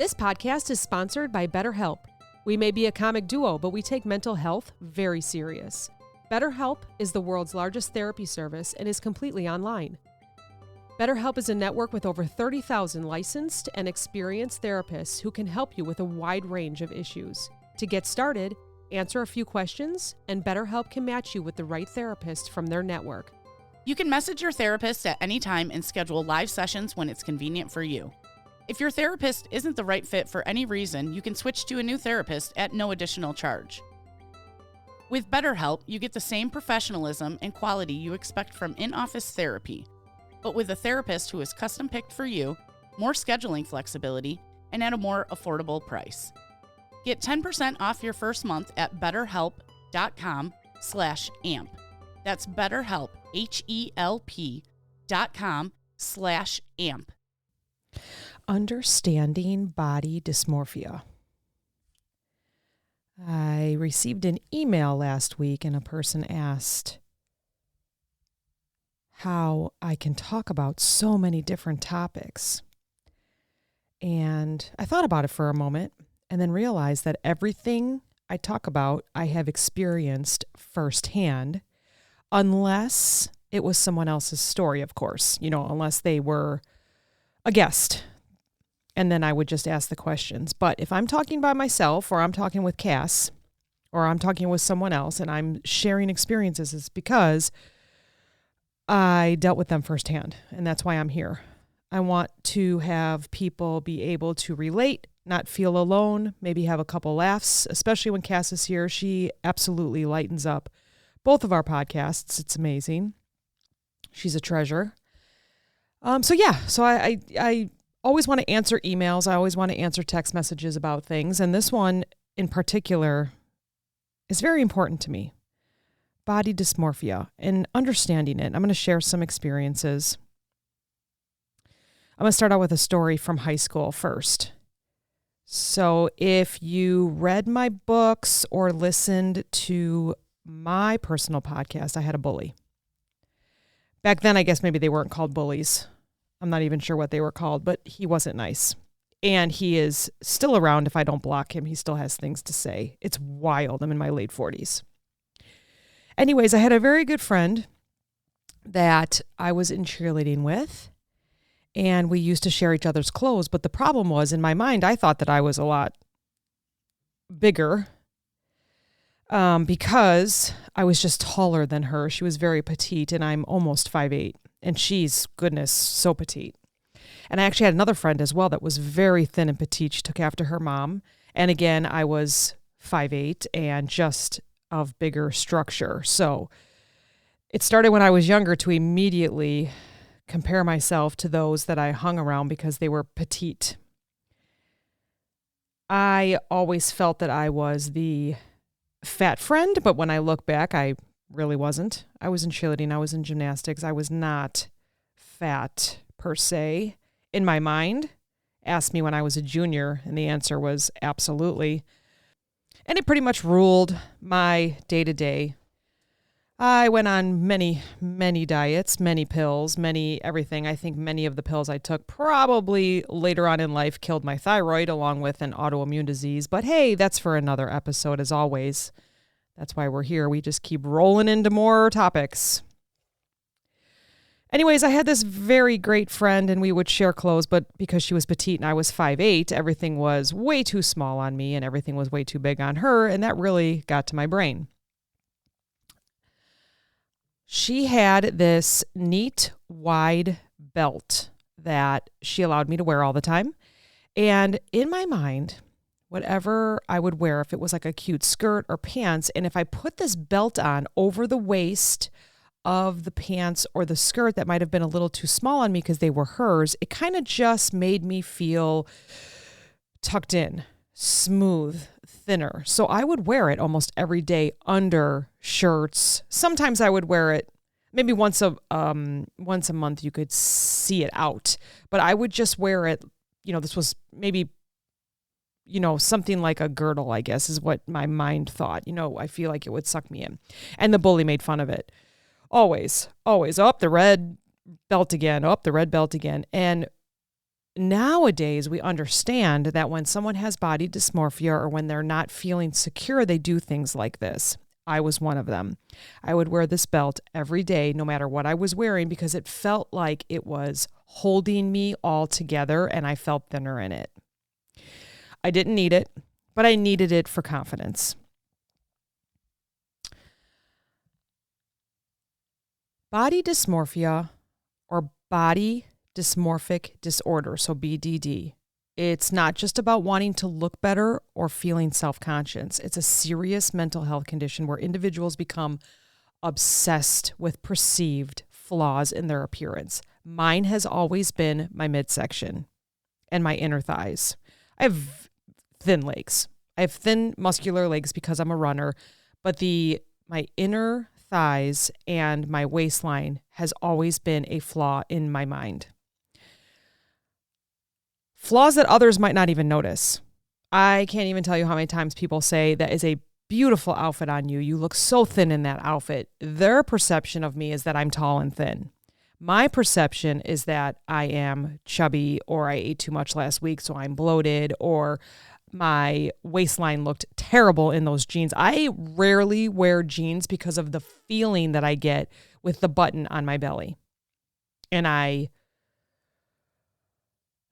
This podcast is sponsored by BetterHelp. We may be a comic duo, but we take mental health very serious. BetterHelp is the world's largest therapy service and is completely online. BetterHelp is a network with over 30,000 licensed and experienced therapists who can help you with a wide range of issues. To get started, answer a few questions, and BetterHelp can match you with the right therapist from their network. You can message your therapist at any time and schedule live sessions when it's convenient for you. If your therapist isn't the right fit for any reason, you can switch to a new therapist at no additional charge. With BetterHelp, you get the same professionalism and quality you expect from in-office therapy, but with a therapist who is custom-picked for you, more scheduling flexibility, and at a more affordable price. Get 10% off your first month at betterhelp.com/amp. That's BetterHelp, HELP.com/amp. Understanding body dysmorphia. I received an email last week and a person asked how I can talk about so many different topics. And I thought about it for a moment and then realized that everything I talk about, I have experienced firsthand, unless it was someone else's story, of course, unless they were a guest. And then I would just ask the questions. But if I'm talking by myself, or I'm talking with Cass, or I'm talking with someone else, and I'm sharing experiences, it's because I dealt with them firsthand. And that's why I'm here. I want to have people be able to relate, not feel alone, maybe have a couple laughs, especially when Cass is here. She absolutely lightens up both of our podcasts. It's amazing. She's a treasure. So I always want to answer emails. I always want to answer text messages about things. And this one in particular is very important to me. Body dysmorphia and understanding it. I'm going to share some experiences. I'm going to start out with a story from high school first. So if you read my books or listened to my personal podcast, I had a bully. Back then, I guess maybe they weren't called bullies. I'm not even sure what they were called, but he wasn't nice. And he is still around. If I don't block him, he still has things to say. It's wild. I'm in my late 40s. Anyways, I had a very good friend that I was in cheerleading with, and we used to share each other's clothes. But the problem was, in my mind, I thought that I was a lot bigger because I was just taller than her. She was very petite, and I'm almost 5'8". And she's, goodness, so petite. And I actually had another friend as well that was very thin and petite. She took after her mom. And again, I was 5'8" and just of bigger structure. So it started when I was younger to immediately compare myself to those that I hung around because they were petite. I always felt that I was the fat friend, but when I look back, I really wasn't. I was in cheerleading. I was in gymnastics. I was not fat per se in my mind. Asked me when I was a junior, and the answer was absolutely. And it pretty much ruled my day-to-day. I went on many, many diets, many pills, many everything. I think many of the pills I took probably later on in life killed my thyroid along with an autoimmune disease. But hey, that's for another episode as always. That's why we're here. We just keep rolling into more topics. Anyways, I had this very great friend and we would share clothes, but because she was petite and I was 5'8", everything was way too small on me and everything was way too big on her. And that really got to my brain. She had this neat, wide belt that she allowed me to wear all the time. And in my mind, whatever I would wear, if it was like a cute skirt or pants, and if I put this belt on over the waist of the pants or the skirt that might have been a little too small on me because they were hers, it kind of just made me feel tucked in, smooth, thinner. So I would wear it almost every day under shirts. Sometimes I would wear it maybe once a month you could see it out, but I would just wear it. This was maybe something like a girdle, I guess, is what my mind thought. I feel like it would suck me in. And the bully made fun of it. Always. Oh, up the red belt again. And nowadays we understand that when someone has body dysmorphia or when they're not feeling secure, they do things like this. I was one of them. I would wear this belt every day, no matter what I was wearing, because it felt like it was holding me all together and I felt thinner in it. I didn't need it, but I needed it for confidence. Body dysmorphia or body dysmorphic disorder, so BDD. It's not just about wanting to look better or feeling self-conscious. It's a serious mental health condition where individuals become obsessed with perceived flaws in their appearance. Mine has always been my midsection and my inner thighs. I have thin legs. I have thin muscular legs because I'm a runner, but my inner thighs and my waistline has always been a flaw in my mind. Flaws that others might not even notice. I can't even tell you how many times people say that is a beautiful outfit on you. You look so thin in that outfit. Their perception of me is that I'm tall and thin. My perception is that I am chubby, or I ate too much last week, so I'm bloated, or my waistline looked terrible in those jeans. I rarely wear jeans because of the feeling that I get with the button on my belly. And I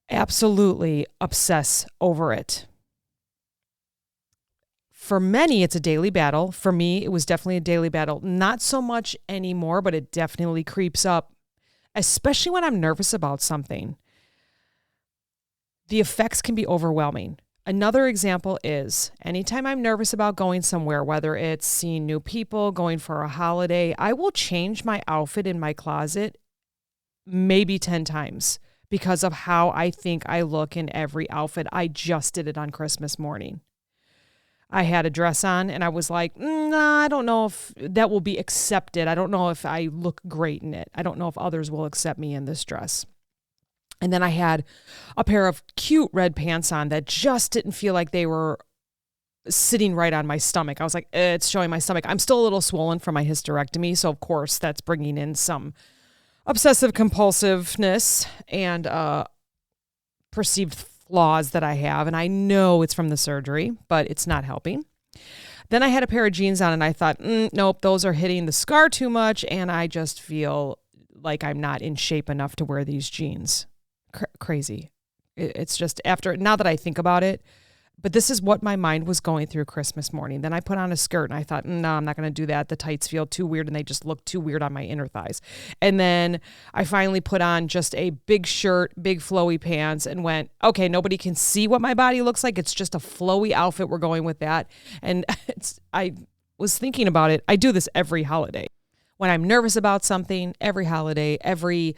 absolutely obsess over it. For many, it's a daily battle. For me, it was definitely a daily battle. Not so much anymore, but it definitely creeps up, especially when I'm nervous about something. The effects can be overwhelming. Another example is anytime I'm nervous about going somewhere, whether it's seeing new people, going for a holiday, I will change my outfit in my closet maybe 10 times because of how I think I look in every outfit. I just did it on Christmas morning. I had a dress on and I was like, I don't know if that will be accepted. I don't know if I look great in it. I don't know if others will accept me in this dress. And then I had a pair of cute red pants on that just didn't feel like they were sitting right on my stomach. I was like, it's showing my stomach. I'm still a little swollen from my hysterectomy. So of course that's bringing in some obsessive compulsiveness and perceived flaws that I have. And I know it's from the surgery, but it's not helping. Then I had a pair of jeans on and I thought, nope, those are hitting the scar too much. And I just feel like I'm not in shape enough to wear these jeans. Crazy. It's just now that I think about it, but this is what my mind was going through Christmas morning. Then I put on a skirt and I thought, no, I'm not going to do that. The tights feel too weird and they just look too weird on my inner thighs. And then I finally put on just a big shirt, big flowy pants and went, okay, nobody can see what my body looks like. It's just a flowy outfit. We're going with that. And I was thinking about it. I do this every holiday. When I'm nervous about something, every holiday, every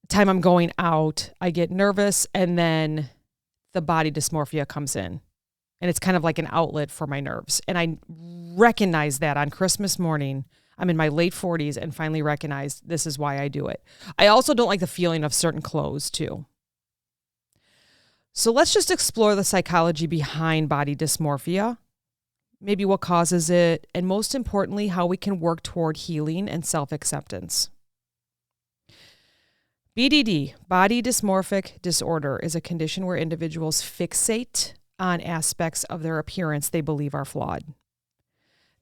time I'm going out, I get nervous and then the body dysmorphia comes in and it's kind of like an outlet for my nerves. And I recognize that on Christmas morning. I'm in my late 40s and finally recognized this is why I do it. I also don't like the feeling of certain clothes too. So let's just explore the psychology behind body dysmorphia, maybe what causes it, and most importantly, how we can work toward healing and self-acceptance. BDD, Body Dysmorphic Disorder, is a condition where individuals fixate on aspects of their appearance they believe are flawed.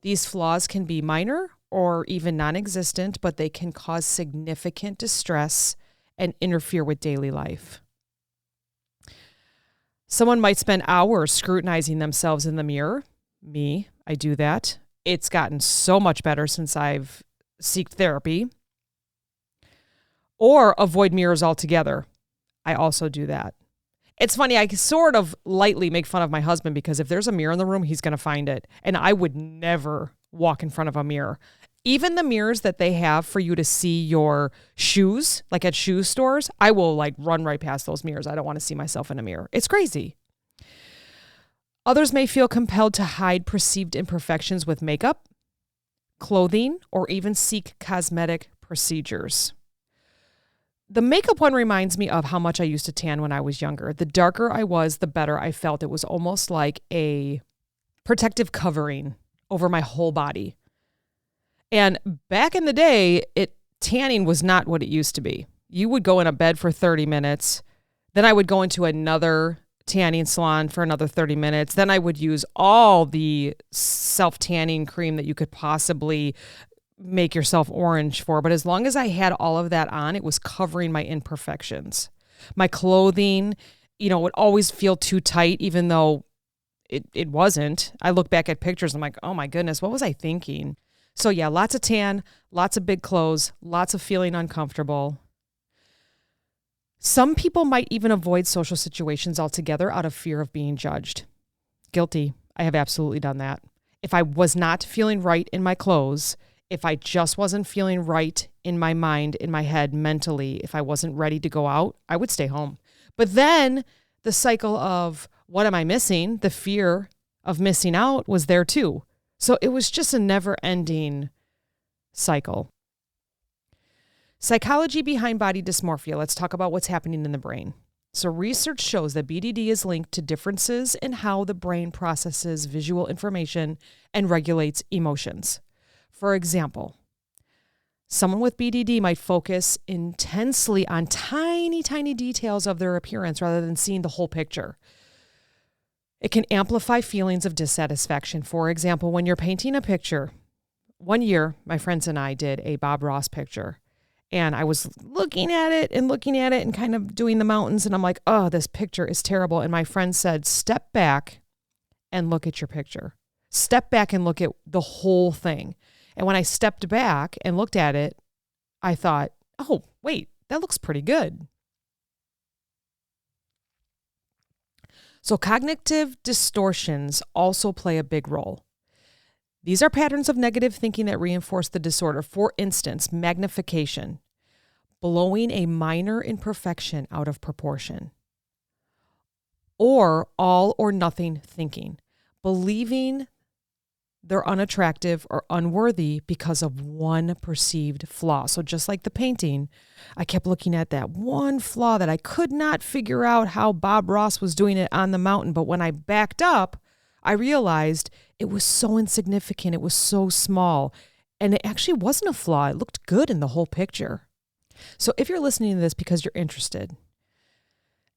These flaws can be minor or even non-existent, but they can cause significant distress and interfere with daily life. Someone might spend hours scrutinizing themselves in the mirror. Me, I do that. It's gotten so much better since I've sought therapy. Or avoid mirrors altogether. I also do that. It's funny, I sort of lightly make fun of my husband because if there's a mirror in the room, he's going to find it. And I would never walk in front of a mirror. Even the mirrors that they have for you to see your shoes, like at shoe stores, I will run right past those mirrors. I don't want to see myself in a mirror. It's crazy. Others may feel compelled to hide perceived imperfections with makeup, clothing, or even seek cosmetic procedures. The makeup one reminds me of how much I used to tan when I was younger. The darker I was, the better I felt. It was almost like a protective covering over my whole body. And back in the day, tanning was not what it used to be. You would go in a bed for 30 minutes. Then I would go into another tanning salon for another 30 minutes. Then I would use all the self-tanning cream that you could possibly make yourself orange for. But as long as I had all of that on, it was covering my imperfections. My clothing, would always feel too tight, even though it wasn't. I look back at pictures, I'm like, oh my goodness, what was I thinking? So yeah, lots of tan, lots of big clothes, lots of feeling uncomfortable. Some people might even avoid social situations altogether out of fear of being judged. Guilty. I have absolutely done that. If I was not feeling right in my clothes, if I just wasn't feeling right in my mind, in my head, mentally, if I wasn't ready to go out, I would stay home. But then the cycle of what am I missing? The fear of missing out was there too. So it was just a never-ending cycle. Psychology behind body dysmorphia. Let's talk about what's happening in the brain. So research shows that BDD is linked to differences in how the brain processes visual information and regulates emotions. For example, someone with BDD might focus intensely on tiny, tiny details of their appearance rather than seeing the whole picture. It can amplify feelings of dissatisfaction. For example, when you're painting a picture, one year, my friends and I did a Bob Ross picture. And I was looking at it and kind of doing the mountains. And I'm like, oh, this picture is terrible. And my friend said, step back and look at your picture. Step back and look at the whole thing. And when I stepped back and looked at it, I thought, oh, wait, that looks pretty good. So cognitive distortions also play a big role. These are patterns of negative thinking that reinforce the disorder. For instance, magnification, blowing a minor imperfection out of proportion, or all or nothing thinking, believing they're unattractive or unworthy because of one perceived flaw. So just like the painting, I kept looking at that one flaw that I could not figure out how Bob Ross was doing it on the mountain. But when I backed up, I realized it was so insignificant. It was so small. And it actually wasn't a flaw. It looked good in the whole picture. So if you're listening to this because you're interested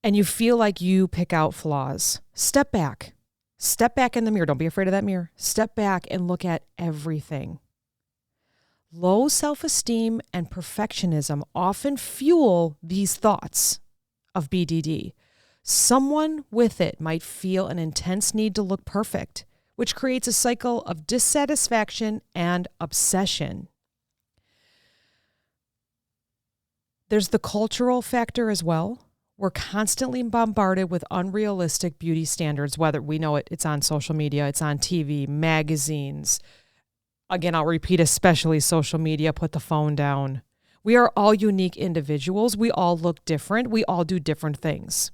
and you feel like you pick out flaws, step back. Step back in the mirror. Don't be afraid of that mirror. Step back and look at everything. Low self-esteem and perfectionism often fuel these thoughts of BDD. Someone with it might feel an intense need to look perfect, which creates a cycle of dissatisfaction and obsession. There's the cultural factor as well. We're constantly bombarded with unrealistic beauty standards, whether we know it's on social media, it's on TV, magazines. Again, I'll repeat, especially social media, put the phone down. We are all unique individuals. We all look different. We all do different things.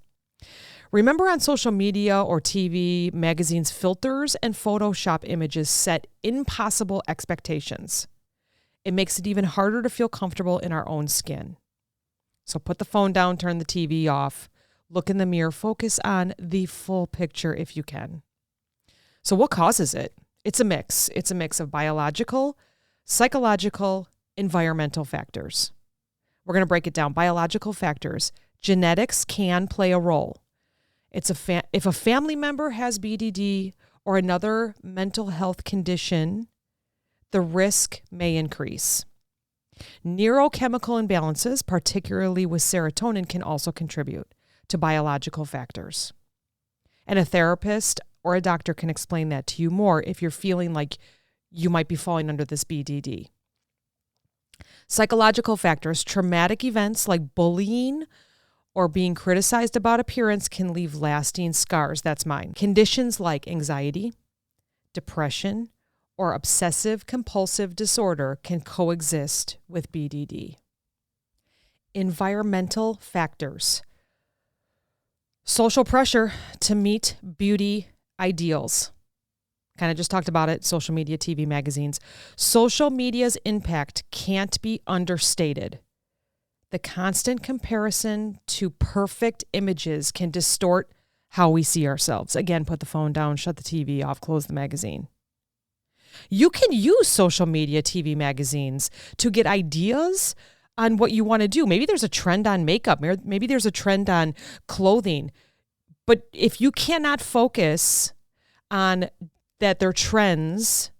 Remember, on social media or TV, magazines, filters and Photoshop images set impossible expectations. It makes it even harder to feel comfortable in our own skin. So put the phone down, turn the TV off, look in the mirror, focus on the full picture if you can. So what causes it? It's a mix. It's a mix of biological, psychological, environmental factors. We're going to break it down. Biological factors. Genetics can play a role. If a family member has BDD or another mental health condition, the risk may increase. Neurochemical imbalances, particularly with serotonin, can also contribute to biological factors. And a therapist or a doctor can explain that to you more if you're feeling like you might be falling under this BDD. Psychological factors, traumatic events like bullying or being criticized about appearance can leave lasting scars. That's mine. Conditions like anxiety, depression, or obsessive compulsive disorder can coexist with BDD. Environmental factors. Social pressure to meet beauty ideals. Kind of just talked about it, social media, TV, magazines. Social media's impact can't be understated. The constant comparison to perfect images can distort how we see ourselves. Again, put the phone down, shut the TV off, close the magazine. You can use social media, TV, magazines to get ideas on what you want to do. Maybe there's a trend on makeup. Maybe there's a trend on clothing. But if you cannot focus on that they're trends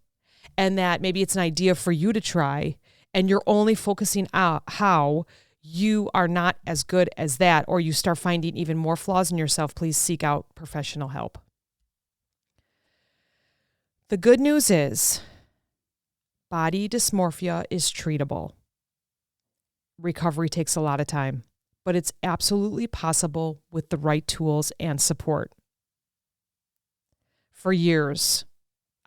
and that maybe it's an idea for you to try, and you're only focusing on how you are not as good as that, or you start finding even more flaws in yourself, please seek out professional help. The good news is body dysmorphia is treatable. Recovery takes a lot of time, but it's absolutely possible with the right tools and support. For years,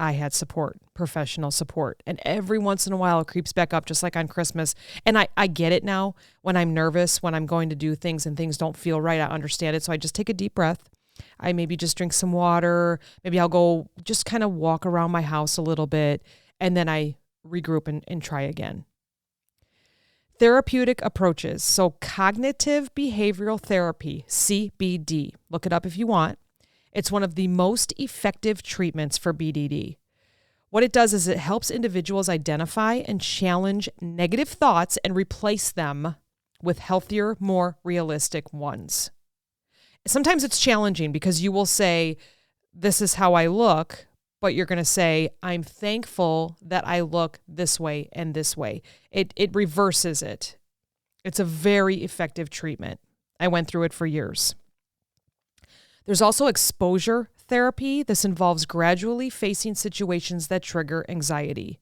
I had support, professional support, and every once in a while it creeps back up, just like on Christmas. And I get it now. When I'm nervous, when I'm going to do things and things don't feel right, I understand it. So I just take a deep breath. I maybe just drink some water. Maybe I'll go just kind of walk around my house a little bit, and then I regroup and try again. Therapeutic approaches. So cognitive behavioral therapy, CBD. Look it up if you want. It's one of the most effective treatments for BDD. What it does is it helps individuals identify and challenge negative thoughts and replace them with healthier, more realistic ones. Sometimes it's challenging because you will say, this is how I look, but you're going to say, I'm thankful that I look this way and this way. It reverses it. It's a very effective treatment. I went through it for years. There's also exposure therapy. This involves gradually facing situations that trigger anxiety,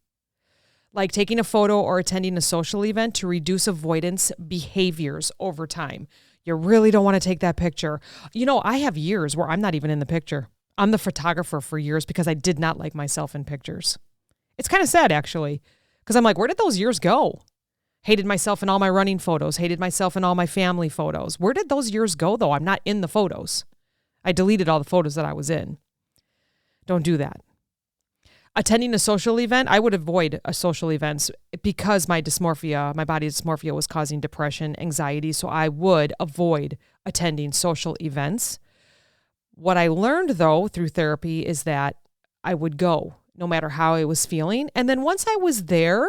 like taking a photo or attending a social event to reduce avoidance behaviors over time. You really don't want to take that picture. You know, I have years where I'm not even in the picture. I'm the photographer for years because I did not like myself in pictures. It's kind of sad, actually, because I'm like, where did those years go? Hated myself in all my running photos, hated myself in all my family photos. Where did those years go, though? I'm not in the photos. I deleted all the photos that I was in. Don't do that. Attending a social event, I would avoid social events because my dysmorphia, my body dysmorphia was causing depression, anxiety, so I would avoid attending social events. What I learned, though, through therapy is that I would go no matter how I was feeling. And then once I was there,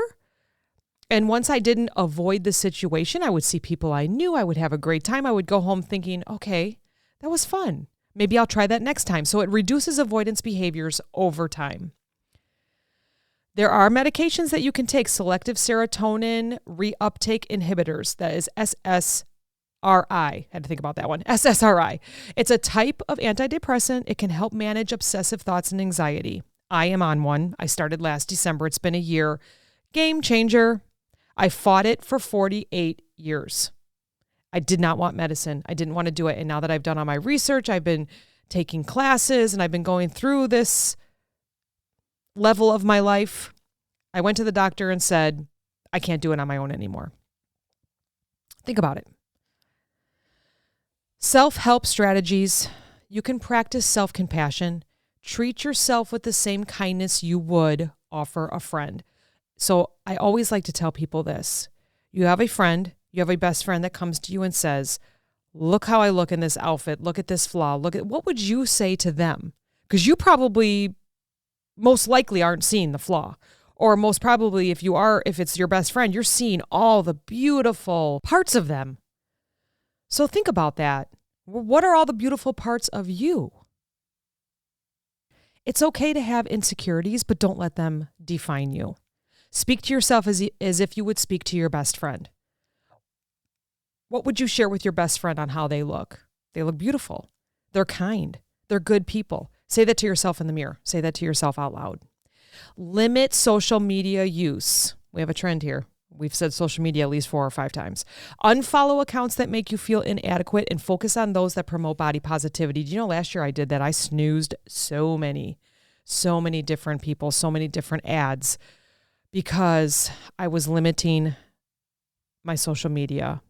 and once I didn't avoid the situation, I would see people I knew. I would have a great time. I would go home thinking, okay, that was fun. Maybe I'll try that next time. So it reduces avoidance behaviors over time. There are medications that you can take, selective serotonin reuptake inhibitors. That is SSRI. Had to think about that one. SSRI. It's a type of antidepressant. It can help manage obsessive thoughts and anxiety. I am on one. I started last December. It's been a year. Game changer. I fought it for 48 years. I did not want medicine. I didn't want to do it. And now that I've done all my research, I've been taking classes and I've been going through this level of my life. I went to the doctor and said, I can't do it on my own anymore. Think about it. Self-help strategies. You can practice self-compassion. Treat yourself with the same kindness you would offer a friend. So I always like to tell people this. You have a friend, you have a best friend that comes to you and says, look how I look in this outfit. Look at this flaw. What would you say to them? Because you probably most likely aren't seeing the flaw. Or most probably if it's your best friend, you're seeing all the beautiful parts of them. So think about that. What are all the beautiful parts of you? It's okay to have insecurities, but don't let them define you. Speak to yourself as if you would speak to your best friend. What would you share with your best friend on how they look? They look beautiful. They're kind. They're good people. Say that to yourself in the mirror. Say that to yourself out loud. Limit social media use. We have a trend here. We've said social media at least 4 or 5 times. Unfollow accounts that make you feel inadequate and focus on those that promote body positivity. Do you know last year I did that? I snoozed so many different people, so many different ads because I was limiting my social media.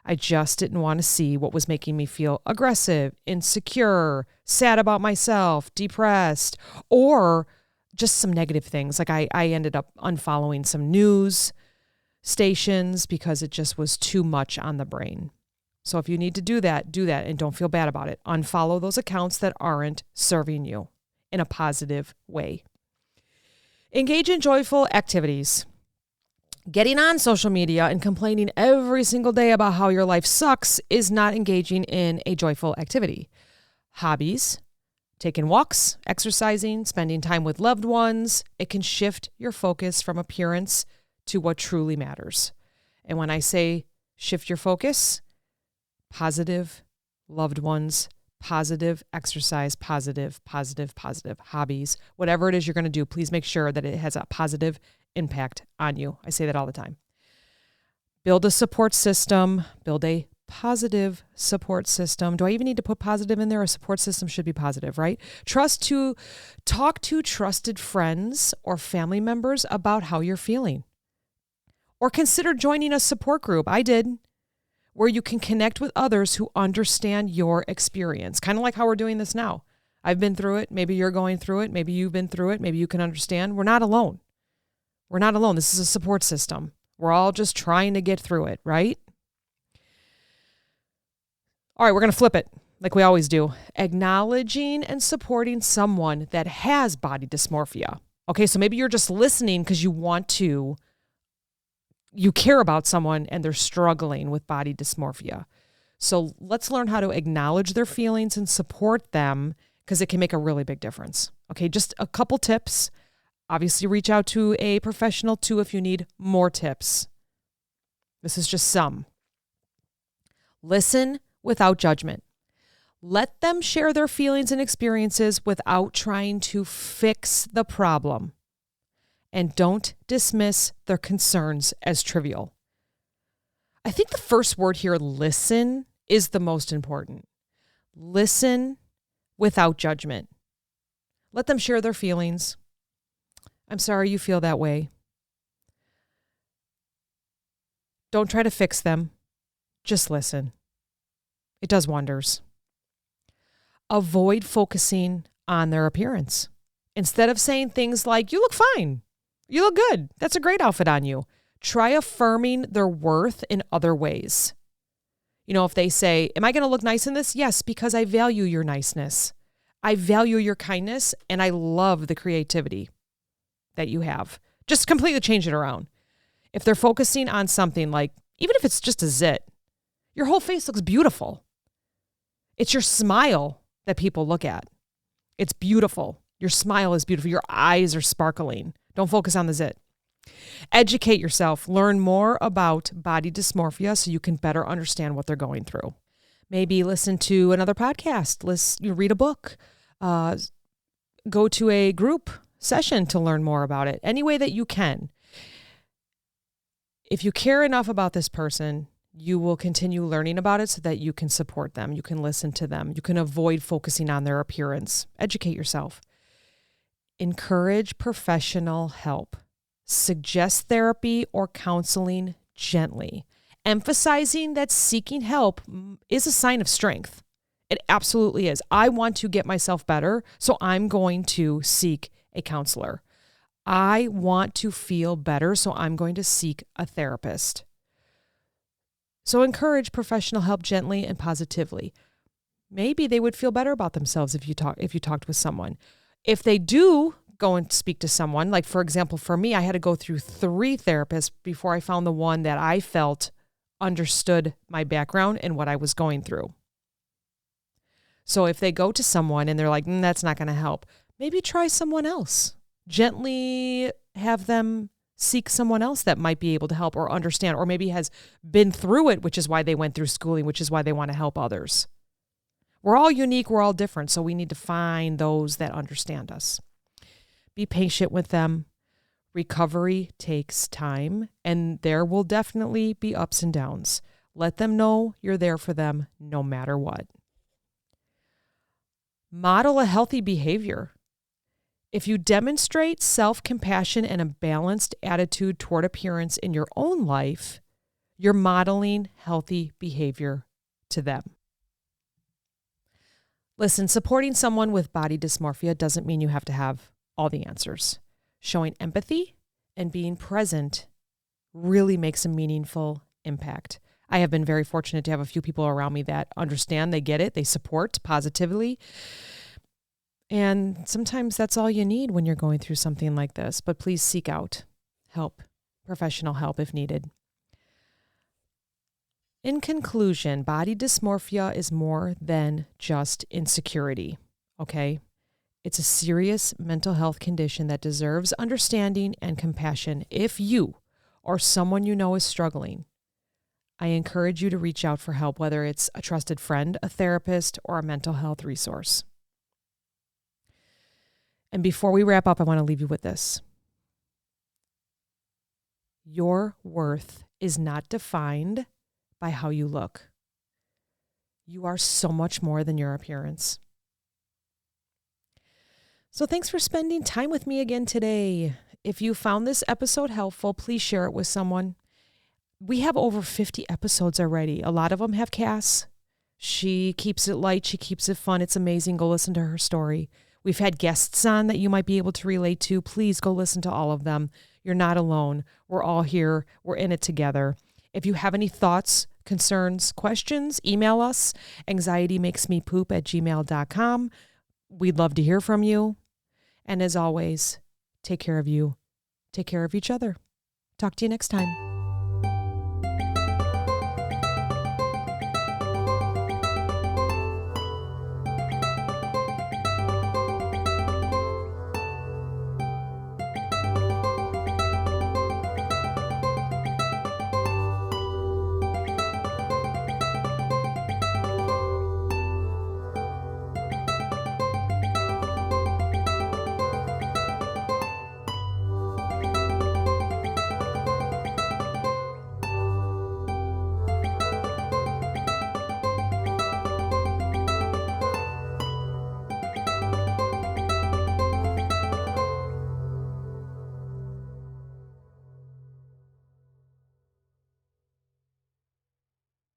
I just didn't want to see what was making me feel aggressive, insecure, sad about myself, depressed, or just some negative things. Like I ended up unfollowing some news stations because it just was too much on the brain. So if you need to do that and don't feel bad about it. Unfollow those accounts that aren't serving you in a positive way. Engage in joyful activities. Getting on social media and complaining every single day about how your life sucks is not engaging in a joyful activity. Hobbies, taking walks, exercising, spending time with loved ones, it can shift your focus from appearance to what truly matters. And when I say shift your focus, positive loved ones, positive exercise, positive hobbies, whatever it is you're going to do, please make sure that it has a positive impact on you. I say that all the time. Build a support system, build a positive support system. Do I even need to put positive in there? A support system should be positive, right? Talk to trusted friends or family members about how you're feeling. Or consider joining a support group. I did, where you can connect with others who understand your experience. Kind of like how we're doing this now. I've been through it. Maybe you're going through it. Maybe you've been through it. Maybe you can understand. We're not alone. We're not alone. This is a support system. We're all just trying to get through it, right? All right, we're going to flip it like we always do. Acknowledging and supporting someone that has body dysmorphia. Okay, so maybe you're just listening because you care about someone and they're struggling with body dysmorphia. So let's learn how to acknowledge their feelings and support them, because it can make a really big difference. Okay, just a couple tips. Obviously, reach out to a professional too if you need more tips. This is just some. Listen without judgment. Let them share their feelings and experiences without trying to fix the problem. And don't dismiss their concerns as trivial. I think the first word here, listen, is the most important. Listen without judgment. Let them share their feelings. I'm sorry you feel that way. Don't try to fix them. Just listen. It does wonders. Avoid focusing on their appearance. Instead of saying things like, "You look fine. You look good. That's a great outfit on you." Try affirming their worth in other ways. You know, if they say, "Am I going to look nice in this?" Yes, because I value your niceness. I value your kindness, and I love the creativity that you have. Just completely change it around. If they're focusing on something like, even if it's just a zit, your whole face looks beautiful. It's your smile that people look at. It's beautiful. Your smile is beautiful. Your eyes are sparkling. Don't focus on the zit. Educate yourself. Learn more about body dysmorphia so you can better understand what they're going through. Maybe listen to another podcast. Read a book. Go to a group session to learn more about it. Any way that you can. If you care enough about this person, you will continue learning about it so that you can support them. You can listen to them. You can avoid focusing on their appearance. Educate yourself. Encourage professional help. Suggest therapy or counseling gently, emphasizing that seeking help is a sign of strength. It absolutely is. I want to get myself better, so I'm going to seek a counselor. I want to feel better, so I'm going to seek a therapist. So encourage professional help gently and positively. Maybe they would feel better about themselves if you talked with someone. If they do go and speak to someone, like for example, for me, I had to go through 3 therapists before I found the one that I felt understood my background and what I was going through. So if they go to someone and they're like, that's not going to help, maybe try someone else. Gently have them seek someone else that might be able to help or understand, or maybe has been through it, which is why they went through schooling, which is why they want to help others. We're all unique. We're all different. So we need to find those that understand us. Be patient with them. Recovery takes time, and there will definitely be ups and downs. Let them know you're there for them no matter what. Model a healthy behavior. If you demonstrate self-compassion and a balanced attitude toward appearance in your own life, you're modeling healthy behavior to them. Listen, supporting someone with body dysmorphia doesn't mean you have to have all the answers. Showing empathy and being present really makes a meaningful impact. I have been very fortunate to have a few people around me that understand, they get it, they support positively. And sometimes that's all you need when you're going through something like this. But please seek out help. professional help if needed. In conclusion, body dysmorphia is more than just insecurity, okay? It's a serious mental health condition that deserves understanding and compassion. If you or someone you know is struggling, I encourage you to reach out for help, whether it's a trusted friend, a therapist, or a mental health resource. And before we wrap up, I want to leave you with this. Your worth is not defined by how you look. You are so much more than your appearance. So thanks for spending time with me again today. If you found this episode helpful, please share it with someone. We have over 50 episodes already. A lot of them have Cass. She keeps it light. She keeps it fun. It's amazing. Go listen to her story. We've had guests on that you might be able to relate to. Please go listen to all of them. You're not alone. We're all here. We're in it together. If you have any thoughts, concerns, questions, email us, anxietymakesmepoop@gmail.com. We'd love to hear from you. And as always, take care of you. Take care of each other. Talk to you next time.